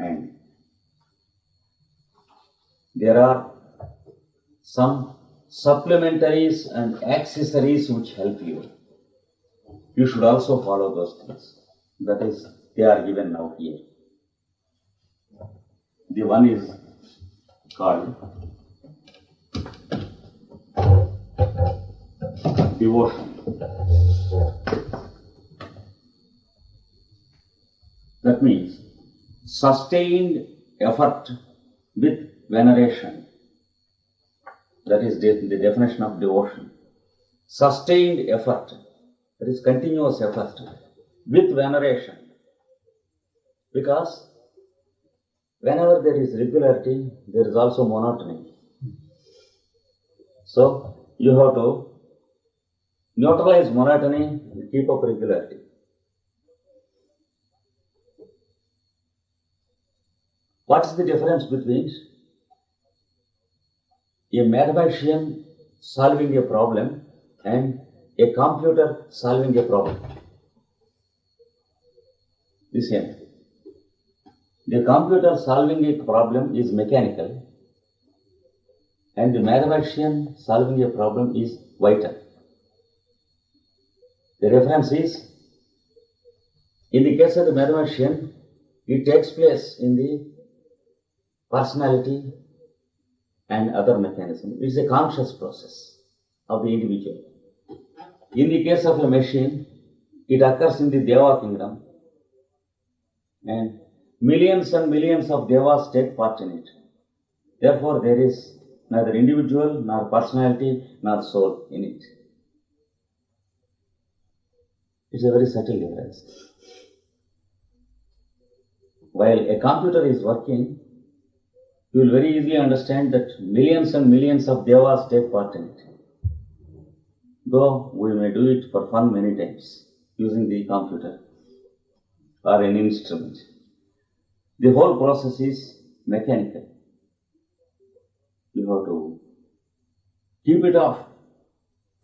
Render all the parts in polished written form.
And there are some supplementaries and accessories which help you. You should also follow those things. That is, they are given now here. The one is called devotion. That means sustained effort with veneration. That is the definition of devotion. Sustained effort, that is continuous effort with veneration. Because whenever there is regularity, there is also monotony. So you have to neutralize monotony and keep up regularity. What is the difference between a mathematician solving a problem and a computer solving a problem? The same. The computer solving a problem is mechanical, and the mathematician solving a problem is vital. The reference is, in the case of the mathematician, it takes place in the personality and other mechanism. It is a conscious process of the individual. In the case of a machine, it occurs in the Deva kingdom, and millions of devas take part in it. Therefore, there is neither individual, nor personality, nor soul in it. It's a very subtle difference. While a computer is working, you will very easily understand that millions and millions of devas take part in it. Though we may do it for fun many times using the computer or an instrument. The whole process is mechanical. You have to keep it off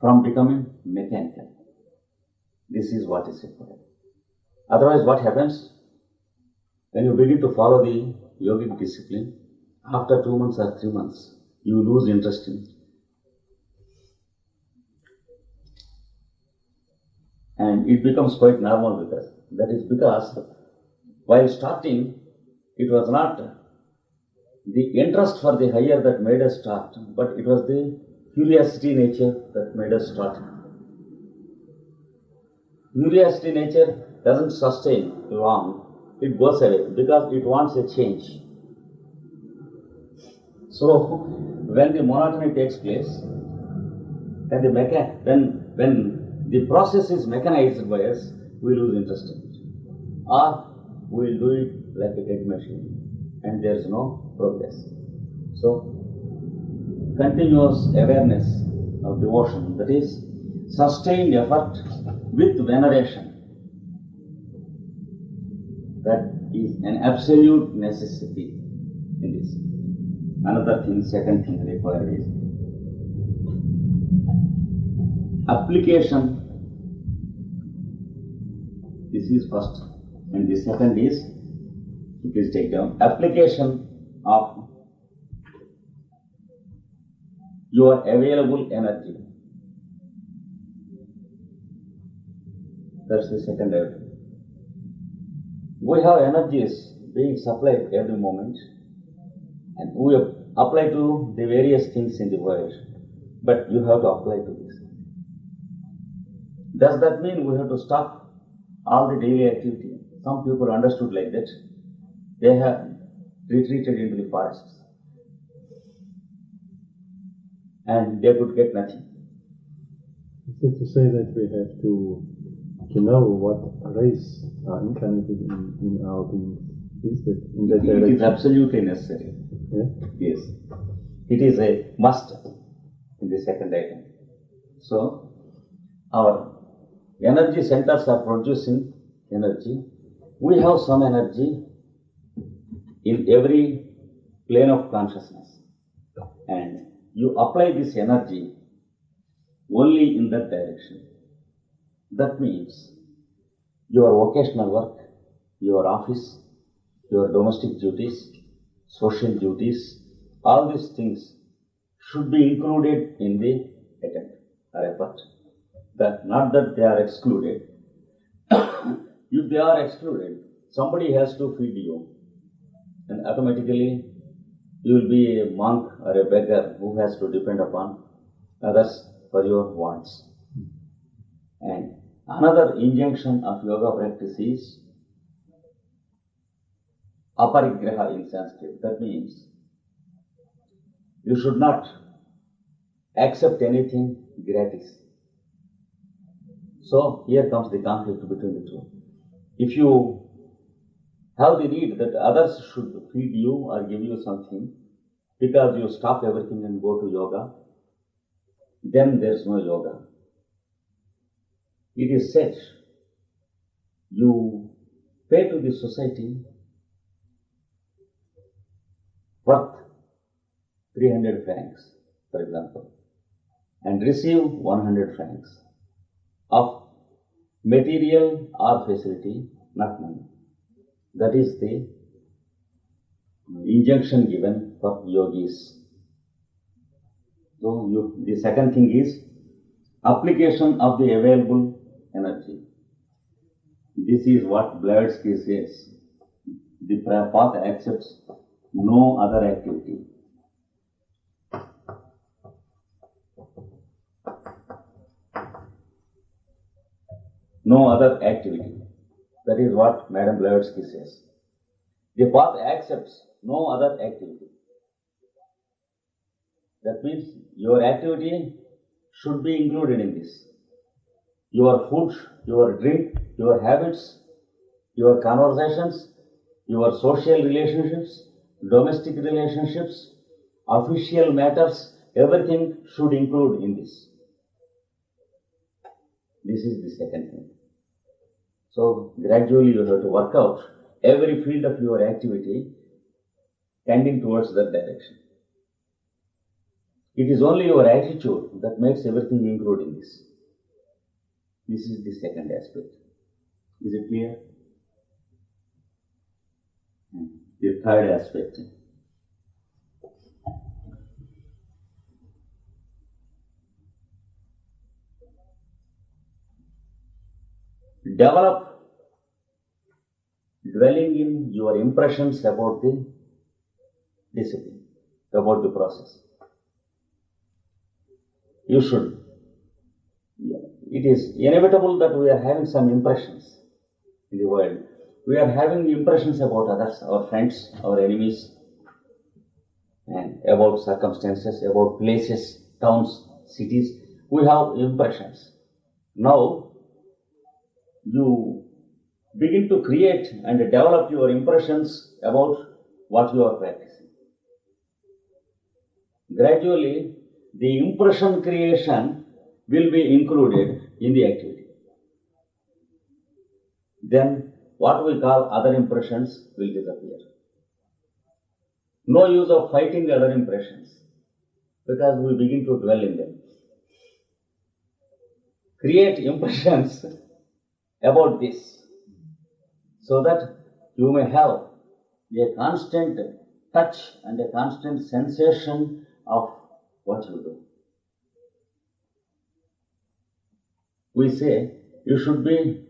from becoming mechanical. This is what is required. Otherwise, what happens? When you begin to follow the yogic discipline, after 2 months or 3 months, you lose interest in it. And it becomes quite normal with us. That is because while starting, it was not the interest for the higher that made us start, but it was the curiosity nature that made us start. Curiosity nature doesn't sustain long, it goes away because it wants a change. So, when the monotony takes place, and when the process is mechanized by us, we lose interest in it. Or we will do it like a dead machine, and there is no progress. So, continuous awareness of devotion, that is, sustained effort with veneration, that is an absolute necessity in this. Another thing, second thing required is application. This is first, and the second is, please take down, application of your available energy. That's the second item. We have energies being supplied every moment, and we apply to the various things in the world, but you have to apply to this. Does that mean we have to stop all the daily activity? Some people understood like that. They have retreated into the forests, and they could get nothing. Is it to say that we have to know what race are incarnated in our being? Is that in that direction? It is absolutely necessary. Yeah? Yes. It is a must in the second item. So, our energy centers are producing energy. We have some energy in every plane of consciousness, and you apply this energy only in that direction. That means your vocational work, your office, your domestic duties, social duties, all these things should be included in the attempt or effort. Not that they are excluded. If they are excluded, somebody has to feed you, and automatically you will be a monk or a beggar who has to depend upon others for your wants. And another injunction of yoga practice is aparigraha in Sanskrit. That means you should not accept anything gratis. So here comes the conflict between the two. If you have the need that others should feed you or give you something because you stop everything and go to yoga, then there is no yoga. It is said you pay to the society worth 300 francs, for example, and receive 100 francs of material or facility, not money. That is the injunction given for yogis. So the second thing is application of the available energy. This is what Blavatsky says. The path accepts no other activity. No other activity. That is what Madam Blavatsky says. The path accepts no other activity. That means your activity should be included in this. Your food, your drink, your habits, your conversations, your social relationships, domestic relationships, official matters, everything should include in this. This is the second thing. So gradually you have to work out every field of your activity tending towards that direction. It is only your attitude that makes everything include in this. This is the second aspect. Is it clear? The third aspect. Develop dwelling in your impressions about the discipline, about the process. You should. It is inevitable that we are having some impressions in the world. We are having impressions about others, our friends, our enemies, and about circumstances, about places, towns, cities. We have impressions. Now, you begin to create and develop your impressions about what you are practicing. Gradually, the impression creation will be included in the activity. Then what we call other impressions will disappear. No use of fighting other impressions because we begin to dwell in them. Create impressions about this so that you may have a constant touch and a constant sensation of what you do. We say you should be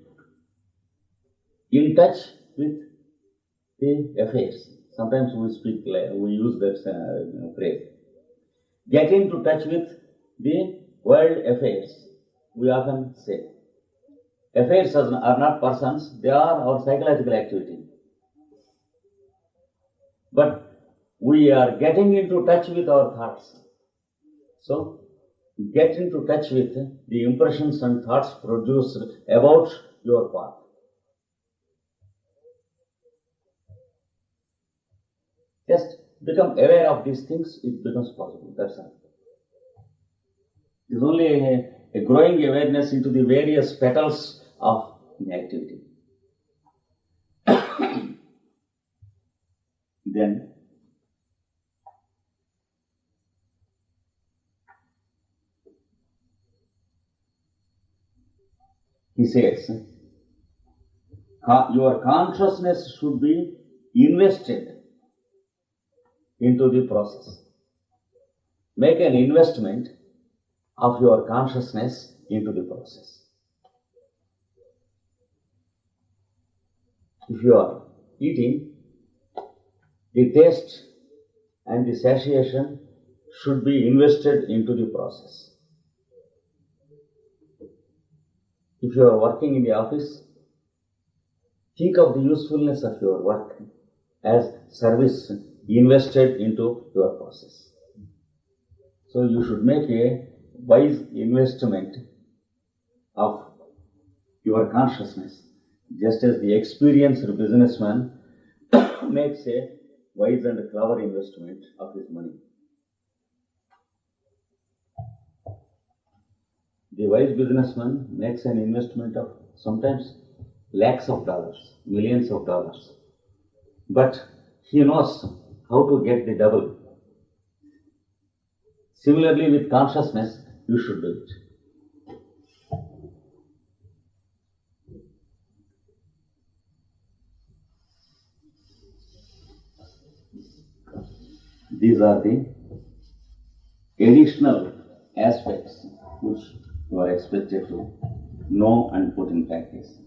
in touch with the affairs. Sometimes we use that phrase. Get into touch with the world affairs. We often say. Affairs are not persons, they are our psychological activity. But we are getting into touch with our thoughts. So, get into touch with the impressions and thoughts produced about your path. Just become aware of these things, it becomes possible. That's all. It is only a growing awareness into the various petals of the activity. Then, he says, your consciousness should be invested into the process. Make an investment of your consciousness into the process. If you are eating, the taste and the satiation should be invested into the process. If you are working in the office, think of the usefulness of your work as service invested into your process. So you should make a wise investment of your consciousness, just as the experienced businessman makes a wise and clever investment of his money. The wise businessman makes an investment of sometimes lakhs of dollars, millions of dollars, but he knows how to get the double. Similarly, with consciousness, you should do it. These are the additional aspects which you are expected to know and put in practice.